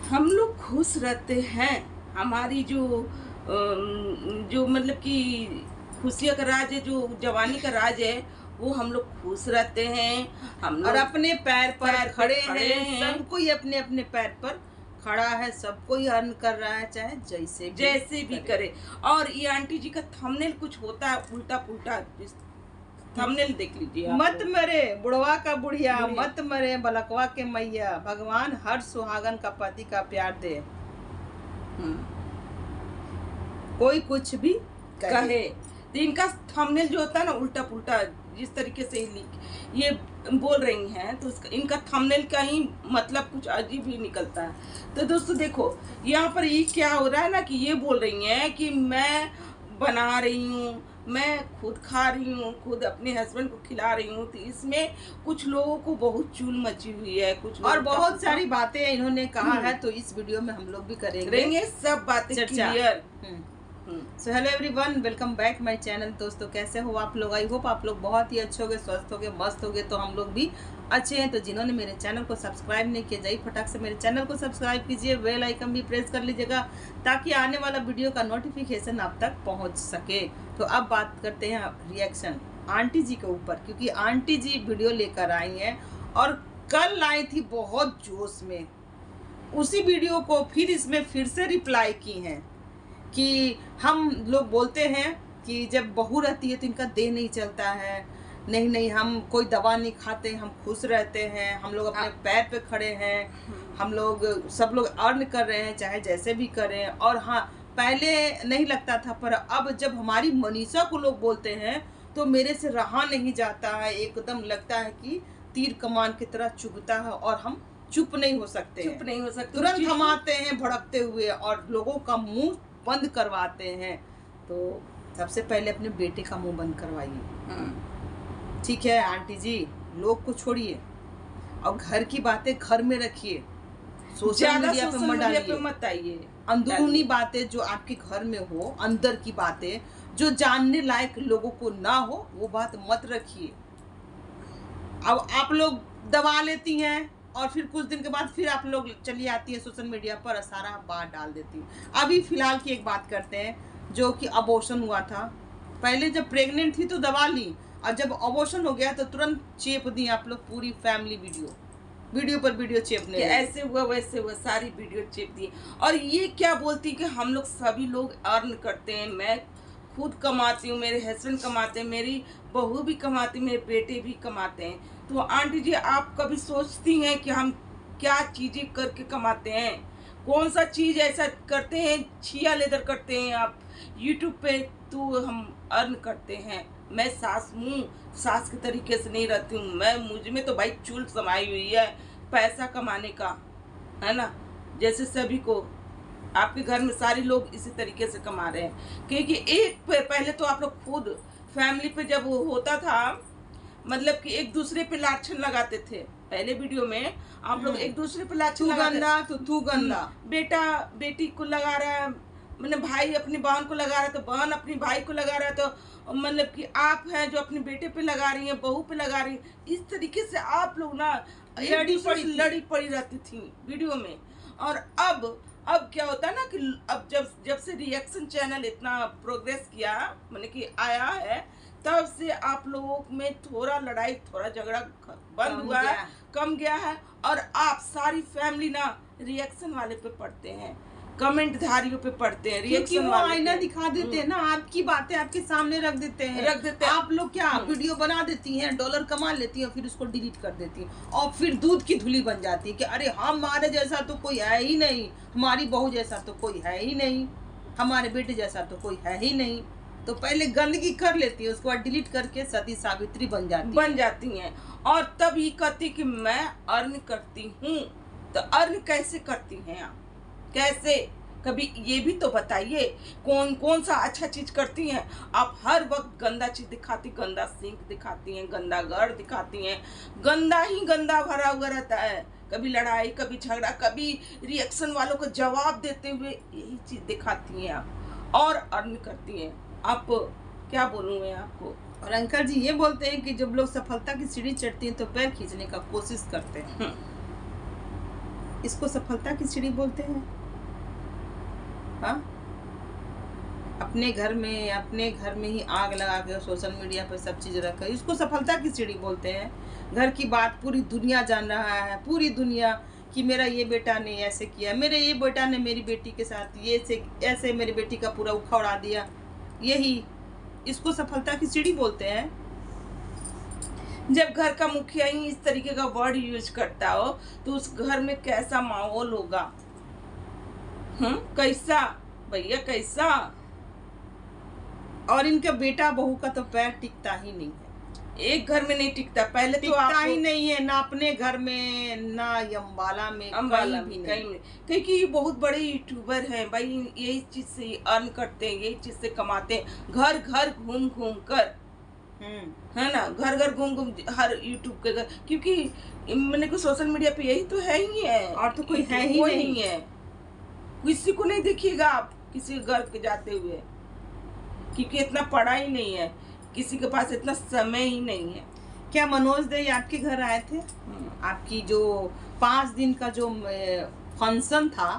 हम लोग खुश रहते हैं। हमारी जो मतलब कि खुशियों का राज है, जो जवानी का राज है, वो हम लोग खुश रहते हैं। हम और लोग अपने पैर पर पैर पे खड़े खड़े हैं। हैं। सब कोई अपने अपने पैर पर खड़ा है, सब कोई अर्न कर रहा है, चाहे जैसे भी करे। और ये आंटी जी का थंबनेल कुछ होता है उल्टा पुल्टा। थंबनेल देख लीजिए आप मत लोग। मरे बुढ़वा का बुढ़िया, बुढ़िया। मत मरे बलकवा के मैया, भगवान हर सुहागन का पति का प्यार दे। हम्म, कोई कुछ भी कहे तो इनका थंबनेल जो होता है ना उल्टा पुल्टा, जिस तरीके से ये बोल रही हैं, तो इनका थंबनेल का ही मतलब कुछ अजीब ही निकलता है। तो दोस्तों देखो, यहाँ पर ये क्या हो रहा है ना, कि ये बोल रही हैं कि मैं बना रही हूँ, मैं खुद खा रही हूँ, खुद अपने हस्बैंड को खिला रही हूँ। तो इसमें कुछ लोगों को बहुत चूल मची हुई है, कुछ और लोगों का बहुत सारी बातें इन्होंने कहा है, तो इस वीडियो में हम लोग भी करेंगे सब बातें चर्चा। Clear. So hello everyone, welcome back my channel. दोस्तों कैसे हो आप लोग? आई होप आप लोग बहुत ही अच्छे होगे, स्वस्थ होगे, मस्त होगे। तो हम लोग भी अच्छे हैं। तो जिन्होंने मेरे चैनल को सब्सक्राइब नहीं किया, जाइए फटाक से मेरे चैनल को सब्सक्राइब कीजिए, बेल आइकन भी प्रेस कर लीजिएगा, ताकि आने वाला वीडियो का नोटिफिकेशन आप तक पहुंच सके। तो अब बात करते हैं रिएक्शन आंटी जी के ऊपर, क्योंकि आंटी जी वीडियो लेकर आई हैं और कल आई थी बहुत जोश में। उसी वीडियो को फिर इसमें फिर से रिप्लाई की हैं कि हम लोग बोलते हैं कि जब बहू रहती है तो इनका देह नहीं चलता है। नहीं नहीं, हम कोई दवा नहीं खाते, हम खुश रहते हैं, हम लोग अपने पैर पे खड़े हैं, हम लोग सब लोग अर्न कर रहे हैं, चाहे जैसे भी करें। और हाँ, पहले नहीं लगता था, पर अब जब हमारी मनीषा को लोग बोलते हैं तो मेरे से रहा नहीं जाता है। एकदम लगता है कि तीर कमान की तरह चुभता है और हम चुप नहीं हो सकते, तुरंत हम आते हैं भड़कते हुए और लोगों का मुंह बंद करवाते हैं। तो सबसे पहले अपने बेटे का मुंह बंद करवाइए, ठीक है आंटी जी? लोग को छोड़िए और घर की बातें घर में रखिए, सोशल मीडिया पे मत आइए। अंदरूनी बातें जो आपके घर में हो, अंदर की बातें जो जानने लायक लोगों को ना हो, वो बात मत रखिए। अब आप लोग दबा लेती हैं और फिर कुछ दिन के बाद फिर आप लोग चली आती है सोशल मीडिया पर, सारा बात डाल देती है। अभी फिलहाल की एक बात करते हैं, जो कि अबॉर्शन हुआ था। पहले जब प्रेग्नेंट थी तो दबा ली, और जब अबॉर्शन हो गया तो तुरंत चेप दी आप लोग पूरी फैमिली। वीडियो पर वीडियो चेपने, ऐसे हुआ वैसे हुआ, सारी वीडियो चेप दी। और ये क्या बोलती कि हम लोग सभी लोग अर्न करते हैं, मैं खुद कमाती हूँ, मेरे हस्बैंड कमाते हैं, मेरी बहू भी कमाती, मेरे बेटे भी कमाते हैं। तो आंटी जी, आप कभी सोचती हैं कि हम क्या चीज़ें करके कमाते हैं? कौन सा चीज़ ऐसा करते हैं, छिया लेदर करते हैं आप यूट्यूब पे, तो हम अर्न करते हैं। मैं सास हूँ, सास के तरीके से नहीं रहती हूँ। मुझ में तो भाई चूल समाई हुई है पैसा कमाने का, है ना? जैसे सभी को, आपके घर में सारे लोग इसी तरीके से कमा रहे हैं। क्योंकि पहले तो आप लोग खुद फैमिली पे जब वो होता था, मतलब कि एक दूसरे पे लाछन लगाते थे। पहले वीडियो में आप लोग एक दूसरे पे लाछन गंदा तो तू गंदा, बेटा बेटी को लगा रहा है, मतलब भाई अपनी बहन को लगा रहा है तो बहन अपनी भाई को लगा रहा है, तो मतलब कि आप हैं जो अपने बेटे पे लगा रही हैं, बहू पे लगा रही हैं। इस तरीके से आप लोग ना लड़ी पड़ी रहती थी वीडियो में। और अब क्या होता है ना कि अब जब से रिएक्शन चैनल इतना प्रोग्रेस किया, मतलब कि आया है, तब से आप लोगों में थोड़ा लड़ाई, थोड़ा झगड़ा बंद हुआ है, कम गया है। और आप सारी फैमिली ना रिएक्शन वाले पे पढ़ते हैं, कमेंट धारियों पे पढ़ते हैं, क्योंकि वो आईना दिखा देते हैं ना, आपकी बातें आपके सामने रख देते हैं। आप लोग क्या वीडियो बना देती हैं, डॉलर कमा लेती हैं, फिर उसको डिलीट कर देती हैं और फिर दूध की धुली बन जाती है कि अरे हमारे जैसा तो कोई है ही नहीं, हमारी बहू जैसा तो कोई है ही नहीं, हमारे बेटे जैसा तो कोई है ही नहीं। तो पहले गंदगी कर लेती है, उसके बाद डिलीट करके सती सावित्री बन जाती हैं। और तब ये कहती कि मैं अर्न करती हूँ। तो अर्न कैसे करती हैं आप, कैसे? कभी ये भी तो बताइए, कौन सा अच्छा चीज करती हैं आप? हर वक्त गंदा चीज दिखाती, गंदा सिंक दिखाती हैं, गंदा घर दिखाती हैं, गंदा ही गंदा भरा हुआ रहता है। कभी लड़ाई, कभी झगड़ा, कभी रिएक्शन वालों को जवाब देते हुए, यही चीज दिखाती हैं आप और अर्न करती हैं। आप क्या बोलूं मैं आपको? और अंकल जी ये बोलते हैं कि जब लोग सफलता की सीढ़ी चढ़ती हैं तो पैर खींचने का कोशिश करते हैं। इसको सफलता की सीढ़ी बोलते हैं? हाँ, अपने घर में ही आग लगा के सोशल मीडिया पर सब चीज़ रख कर इसको सफलता की सीढ़ी बोलते हैं। घर की बात पूरी दुनिया जान रहा है, पूरी दुनिया, कि मेरा ये बेटा ने ऐसे किया, मेरे ये बेटा ने मेरी बेटी के साथ ये से ऐसे मेरी बेटी का पूरा उखड़ा दिया, यही इसको सफलता की सीढ़ी बोलते हैं। जब घर का मुखिया ही इस तरीके का वर्ड यूज करता हो तो उस घर में कैसा माहौल होगा? कैसा भैया, कैसा? और इनका बेटा बहू का तो पैर टिकता ही नहीं है, एक घर में नहीं टिकता। पहले तो टिकता ही नहीं है, ना अपने घर में ना अम्बाला में, अम्बाला कहीं भी कहीं नहीं। क्योंकि ये बहुत बड़े यूट्यूबर हैं भाई, यही चीज से अर्न करते हैं, यही चीज से कमाते हैं, घर घर घूम घूम कर, है ना, घर घर घूम घूम हर यूट्यूब के घर, क्योंकि मैंने को सोशल मीडिया पे यही तो है ही है, और तो कोई है ही नहीं है। किसी को नहीं देखिएगा आप किसी घर के जाते हुए, क्योंकि इतना पढ़ा ही नहीं है, किसी के पास इतना समय ही नहीं है। क्या मनोज दे आपके घर आए थे? आपकी जो 5 दिन का जो फंक्शन था,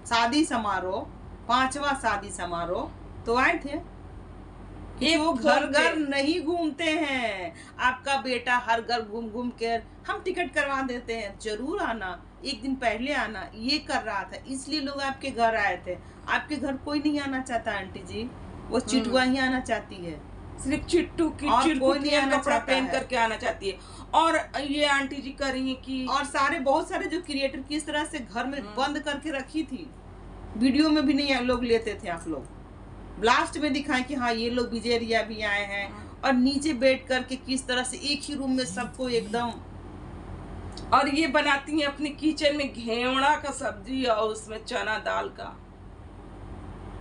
शादी समारोह, 5वां शादी समारोह, तो आए थे? कि वो घर घर नहीं घूमते हैं, आपका बेटा हर घर घूम घूम कर हम टिकट करवा देते हैं, जरूर आना, एक दिन पहले आना, ये कर रहा था, इसलिए लोग आपके घर आए थे। आपके घर कोई नहीं आना चाहता आंटी जी, वो चिटुआ ही आना चाहती है, सिर्फ चिट्टू की चिरकुटिया कपड़ा पहन करके आना चाहती है। और ये आंटी जी कर रही है कि और सारे बहुत सारे जो क्रिएटर किस तरह से घर में बंद करके रखी थी, वीडियो में भी नहीं लोग लेते थे, आप लोग लास्ट में दिखाएं कि हाँ ये लोग विजयरिया भी आए हैं, और नीचे बैठ करके किस तरह से एक ही रूम में सबको एकदम। और ये बनाती हैं अपने किचन में घेवड़ा का सब्जी और उसमें चना दाल का,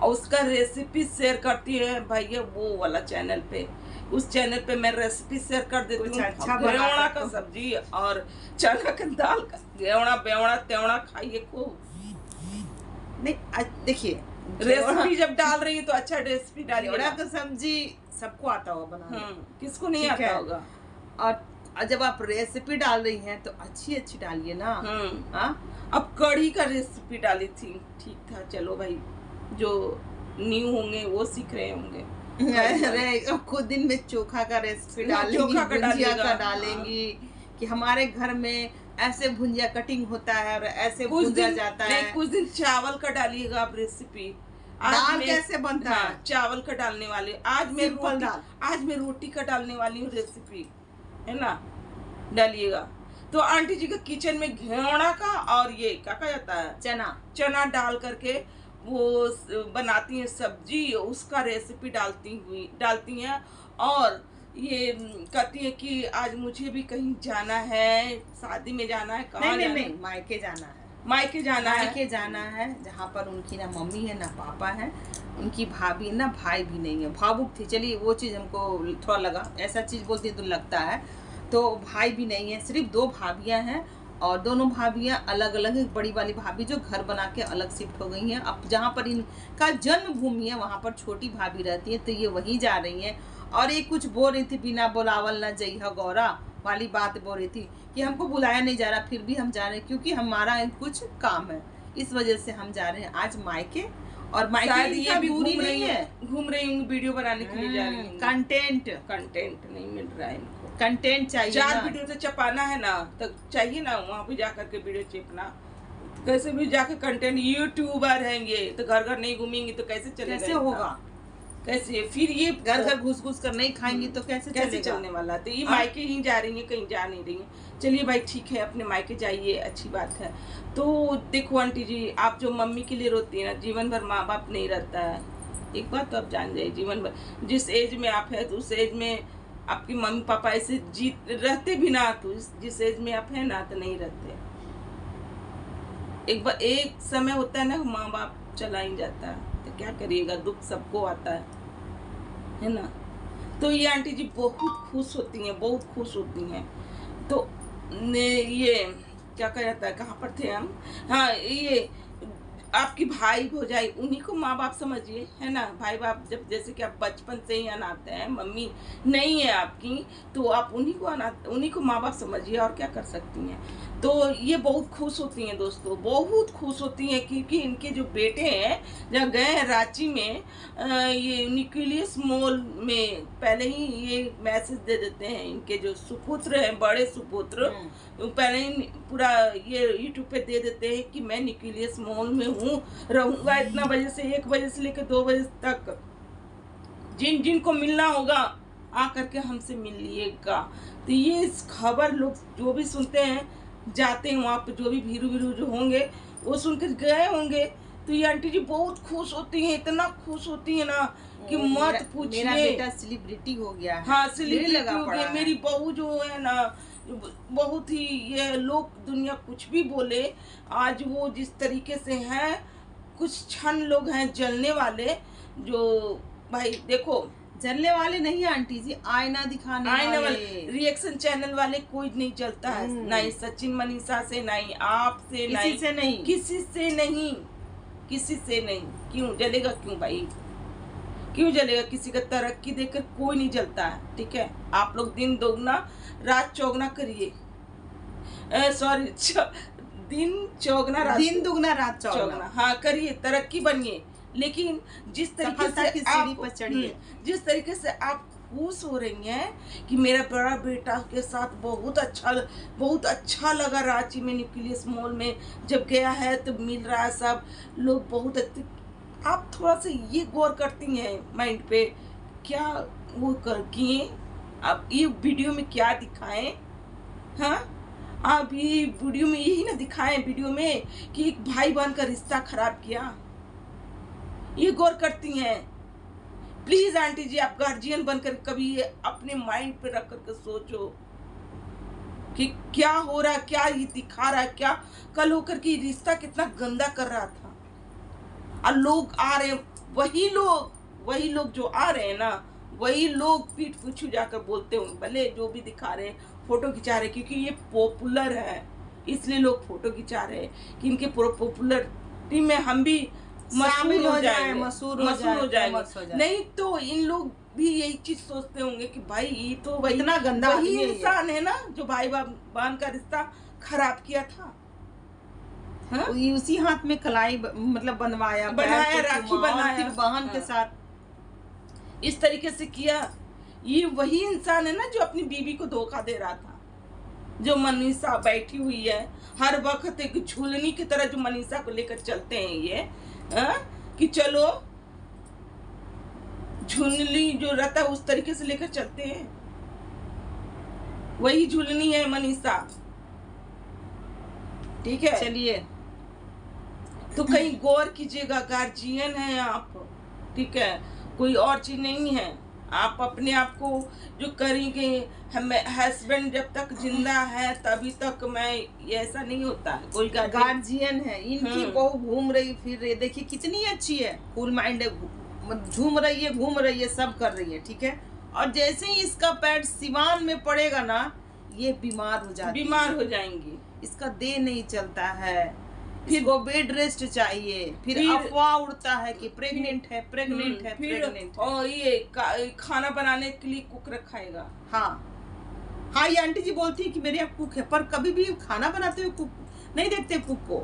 और उसका रेसिपी शेयर करती है भैया वो वाला चैनल पे, उस चैनल पे मैं रेसिपी शेयर कर देती हूँ। अच्छा घेवड़ा का सब्जी और चना का दाल का, घेवड़ा बेवड़ा तेवड़ा खाइए खूब। नहीं देखिए, रेसिपी जब डाल रही है तो अच्छा रेसिपी डालिए। घेवड़ा का सब्जी सबको आता होगा बनाना, किसको नहीं आता होगा। और जब आप रेसिपी डाल रही हैं तो अच्छी अच्छी डालिए ना। अब कढ़ी का रेसिपी डाली थी, ठीक था, चलो भाई जो न्यू होंगे वो सीख रहे होंगे। अरे खुद दिन में चोखा का रेसिपी डालेंगी, भुजिया का डालेंगी, कि हमारे घर में ऐसे भुजिया कटिंग होता है और ऐसे भुजा जाता है। कुछ दिन चावल का डालिएगा आप रेसिपी। दाल कैसे बनता है? चावल का डालने वाले, आज मैं रोटी का डालने वाली हूँ रेसिपी, है ना, डालिएगा। तो आंटी जी का किचन में घेवड़ा का और ये क्या कहा जाता है, चना डाल करके वो बनाती हैं सब्जी, उसका रेसिपी डालती हैं। और ये कहती है कि आज मुझे भी कहीं जाना है, शादी में जाना है। कहाँ नहीं, मायके जाना है, मायके जाना है जहाँ पर उनकी ना मम्मी है ना पापा है, उनकी भाभी ना भाई भी नहीं है, भावुक थी, चलिए वो चीज़ हमको थोड़ा लगा, ऐसा चीज़ बोलती तो लगता है, तो भाई भी नहीं है, सिर्फ 2 भाभियाँ हैं, और दोनों भाभियाँ अलग अलग, बड़ी वाली भाभी जो घर बना के अलग शिफ्ट हो गई हैं, अब जहाँ पर इनका जन्मभूमि है वहाँ पर छोटी भाभी रहती है, तो ये वहीं जा रही हैं। और ये कुछ बोल रही थी, बिना बुलावल ना जइहा गौरा वाली बात बोल रही थी, कि हमको बुलाया नहीं जा रहा, फिर भी हम जा रहे हैं क्योंकि हमारा कुछ काम है, इस वजह से हम जा रहे हैं आज मायके। और मायके ये भी दूरी नहीं है, घूम रही हूँ, वीडियो बनाने के लिए जा रही हूँ। कंटेंट नहीं मिल रहा है इनको, कंटेंट चाहिए, 4 वीडियो से चपाना है ना, तो चाहिए ना वहाँ पे जाकर के वीडियो चेपना। कैसे भी जाकर कंटेंट, यूट्यूबर हैं ये, तो घर घर नहीं घूमेंगे तो कैसे चलेगा, कैसे होगा, कैसे फिर ये घर घर घुस घुस कर नहीं खाएंगी तो कैसे चलने वाला। तो ये मायके ही जा रही है, कहीं जा नहीं रही है। चलिए भाई ठीक है, अपने मायके जाइए, अच्छी बात है। तो देखो आंटी जी, आप जो मम्मी के लिए रोती है ना, जीवन भर माँ बाप नहीं रहता है, एक बात तो आप जान जाइए, जीवन भर जिस एज में आप है तो उस एज में आपकी मम्मी पापा ऐसे रहते भी ना, तो जिस एज में आप है ना तो नहीं रहते। एक समय होता है ना, माँ बाप चला ही जाता है, तो क्या करिएगा, दुख सबको आता है ना। तो ये आंटी जी बहुत खुश होती हैं, बहुत खुश होती हैं। तो ये क्या कहा जाता है, कहाँ पर थे हम, हाँ, ये आपकी भाई भौजाई उन्हीं को माँ बाप समझिए, है ना। भाई बाप जब जैसे कि आप बचपन से ही अनाथ हैं, मम्मी नहीं है आपकी, तो आप उन्हीं को माँ बाप समझिए, और क्या कर सकती हैं। तो ये बहुत खुश होती हैं दोस्तों, बहुत खुश होती हैं, क्योंकि इनके जो बेटे हैं जहाँ गए हैं रांची में, ये न्यूक्लियस मॉल में पहले ही ये मैसेज दे देते हैं। इनके जो सुपुत्र हैं, बड़े सुपुत्र, पहले ही पूरा ये यूट्यूब पे दे देते हैं कि मैं न्यूक्लियस मॉल में हूँ, रहूँगा इतना बजे से 1 बजे से लेकर 2 बजे तक, जिन जिन को मिलना होगा आ करके हमसे मिल लिएगा। तो ये इस खबर लोग जो भी सुनते हैं, जाते हैं वहाँ पे, जो भी भीरू जो होंगे वो सुनकर गए होंगे, तो ये आंटी जी बहुत खुश होती हैं, इतना खुश होती है ना कि मत पूछिए। मेरा बेटा सेलिब्रिटी हो गया है। हाँ, सेलिब्रिटी हो गया। मेरी बहू जो है ना, बहुत ही, ये लोग दुनिया कुछ भी बोले, आज वो जिस तरीके से हैं, कुछ क्षण लोग हैं जलने वाले, जो भाई देखो, जलने वाले नहीं आंटी जी, आईना दिखाने वाले। रिएक्शन चैनल वाले कोई नहीं चलता है, ना ही सचिन मनीषा से, ना ही आपसे, किसी से नहीं, किसी से नहीं, किसी से नहीं। क्यों जलेगा, क्यों भाई, क्यों जलेगा? किसी का तरक्की देखकर कोई नहीं जलता है, ठीक है। आप लोग दिन दोगुना रात चौगुना करिए, सॉरी दिन दुगना रात चौगुना, हाँ करिए, तरक्की बनिए, लेकिन जिस तरीके से आप चढ़िए, जिस तरीके से आप खुश हो रही हैं कि मेरा बड़ा बेटा के साथ बहुत अच्छा लगा रांची में न्यूक्लियस मॉल में जब गया है, तो मिल रहा है सब लोग, बहुत अच्छे। आप थोड़ा सा ये गौर करती हैं माइंड पे, क्या वो कर किए आप ये वीडियो में क्या दिखाएं? हाँ, आप ये वीडियो में यही ना दिखाएं, वीडियो में कि एक भाई बहन का रिश्ता खराब किया, ये गौर करती हैं? प्लीज आंटी जी, आप गार्जियन बनकर कभी ये अपने माइंड पे रख करके सोचो कि क्या हो रहा है, क्या ये दिखा रहा है, क्या कल होकर के रिश्ता कितना गंदा कर रहा था। और लोग आ रहे हैं, वही लोग जो आ रहे हैं ना, वही लोग पीठ पीछू जाकर बोलते होंगे, भले जो भी दिखा रहे हैं, फोटो खिंचा रहे हैं, क्योंकि ये पॉपुलर है, इसलिए लोग फोटो खिंचा रहे हैं कि इनके पॉपुलरिटी में हम भी मशहूर हो जाएंगे। नहीं तो इन लोग भी यही चीज सोचते होंगे कि भाई ये तो वही इतना गंदा वही इंसान है ना जो भाई बहन का रिश्ता खराब किया था। हाँ? उसी हाथ में कलाई मतलब बनाया राखी बनाया, बहन के साथ इस तरीके से किया। ये वही इंसान है ना जो अपनी बीवी को धोखा दे रहा था, जो मनीषा बैठी हुई है हर वक्त एक झूलनी की तरह, जो मनीषा को लेकर चलते हैं ये, कि चलो झुनली जो रहता है उस तरीके से लेकर चलते हैं, वही झुलनी है मनीषा, ठीक है। चलिए, तो कहीं गौर कीजिएगा, गार्जियन है आप, ठीक है, कोई और चीज नहीं है। आप अपने आप को जो करेंगे, हस्बैंड जब तक जिंदा है तभी तक मैं, ये ऐसा नहीं होता है। कोई गार्जियन है, इनकी बहू घूम रही फिर रही, देखिए कितनी अच्छी है, कूल माइंड है, घूम रही है, सब कर रही है, ठीक है। और जैसे ही इसका पैर सिवान में पड़ेगा ना, ये बीमार हो जाएंगी, इसका देह नहीं चलता है, फिर वो बेड रेस्ट चाहिए, फिर अफवाह उड़ता है कि प्रेग्नेंट है। और ये खाना बनाने के लिए कुक रखाएगा। हाँ, ये आंटी जी बोलती है कि मेरे यहाँ कुक है, पर कभी भी खाना बनाते हुए कुक नहीं देखते कुक को।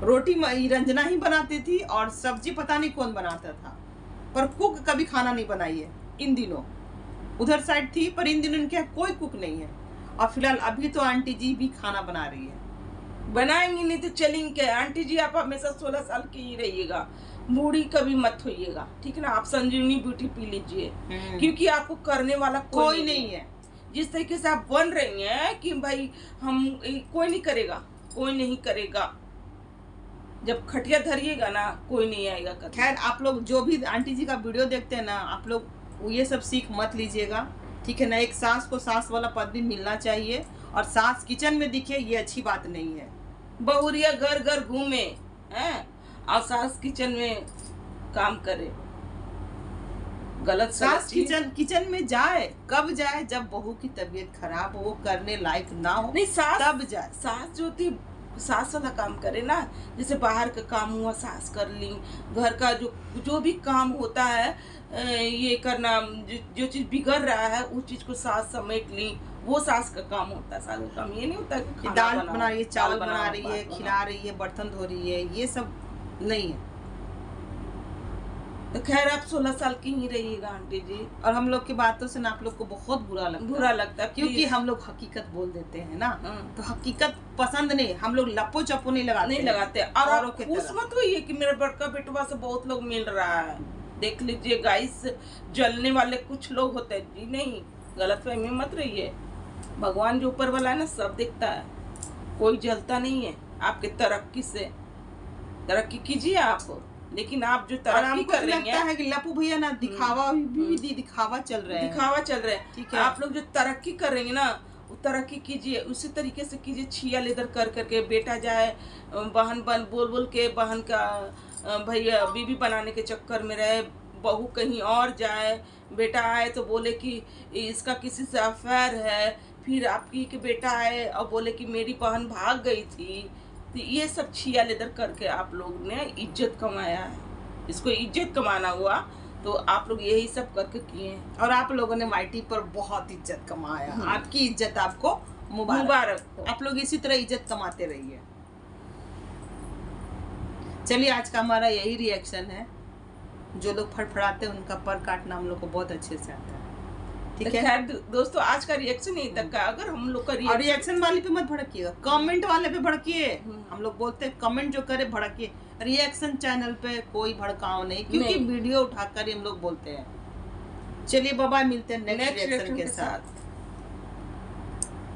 रोटी रंजना ही बनाती थी और सब्जी पता नहीं कौन बनाता था, पर कुक कभी खाना नहीं बनाई है इन दिनों। उधर साइड थी, पर इन दिनों इनके यहाँ कोई कुक नहीं है। और फिलहाल अभी तो आंटी जी भी खाना बना रही है। बनाएंगी नहीं तो चलेंगे। आंटी जी आप हमेशा 16 साल की ही रहिएगा, बूढ़ी कभी मत होइएगा, ठीक है ना। आप संजीवनी ब्यूटी पी लीजिए, क्योंकि आपको करने वाला कोई नहीं है। जिस तरीके से आप बन रही हैं कि भाई हम, कोई नहीं करेगा। जब खटिया धरिएगा ना, कोई नहीं आएगा। खैर, आप लोग जो भी आंटी जी का वीडियो देखते हैं ना, आप लोग ये सब सीख मत लीजिएगा, ठीक है ना। एक सास को सास वाला पद भी मिलना चाहिए, और सास किचन में दिखे, ये अच्छी बात नहीं है। बहुरिया घर घर घूमे हैं और सास किचन में काम करे, गलत। सास किचन में जाए, कब जाए? जब बहू की तबीयत खराब हो, वो करने लायक ना हो, नहीं सास तब जाए। सास जो थी सास वाला काम करे ना। जैसे बाहर का काम हुआ सास कर ली, घर का जो भी काम होता है ये करना, जो चीज़ बिगड़ रहा है उस चीज़ को सास समेट ली, वो सास का काम होता है। सास का काम ये नहीं होता है कि दाल बना रही है, चावल बना रही है, खिला रही है, बर्तन धो रही है, ये सब नहीं है। तो खैर आप 16 साल की ही रहिएगा आंटी जी। और हम लोग की बातों से ना आप लोग को बहुत बुरा लगता है, क्योंकि हम लोग हकीकत बोल देते हैं ना, तो हकीकत पसंद नहीं, हम लोग लपो चप्पो नहीं लगाते। और आप खुश मत होइए कि मेरा बड़का बेटवा से बहुत लोग मिल रहा है। देख लीजिए गाइस, जलने वाले कुछ लोग होते हैं जी, नहीं गलतफहमी मत रहिए। भगवान जो ऊपर वाला है ना सब देखता है, कोई जलता नहीं है आपके तरक्की से। तरक्की कीजिए आप, लेकिन आप जो तरक्की कर रही हैं, है कि लपू भैया ना दिखावा दिखावा चल रहा है, ठीक है। आप लोग जो तरक्की कर रही है ना, वो तरक्की कीजिए, उसी तरीके से कीजिए। छिया लेदर कर करके बेटा जाए बहन बोल के बहन का भैया बीवी बनाने के चक्कर में रहे, बहू कहीं और जाए, बेटा आए तो बोले कि इसका किसी से अफेयर है, फिर आपकी के बेटा आए और बोले कि मेरी बहन भाग गई थी। तो ये सब छिया लेदर करके आप लोग ने इज्जत कमाया है, इसको इज्जत कमाना हुआ तो आप लोग यही सब करके किए हैं। और आप लोगों ने वाईटी पर बहुत इज्जत कमाया, आपकी इज्जत आपको मुबारक। आप लोग इसी तरह इज्जत कमाते रहिए। चलिए आज का हमारा यही रिएक्शन है। जो लोग फड़फड़ाते हैं उनका पर काटना हम लोग को बहुत अच्छे से आता है, ठीक है। खैर दोस्तों, आज का रिएक्शन यही तक का। अगर हम लोग का रिएक्शन वाले पे मत भड़किएगा, कमेंट वाले पे भड़किए। हम लोग बोलते हैं कमेंट जो करे भड़किए, रिएक्शन चैनल पे कोई भड़काओ नहीं, क्योंकि वीडियो उठाकर हम लोग बोलते हैं। चलिए बाय, मिलते हैं नेक्स्ट रिएक्शन के साथ।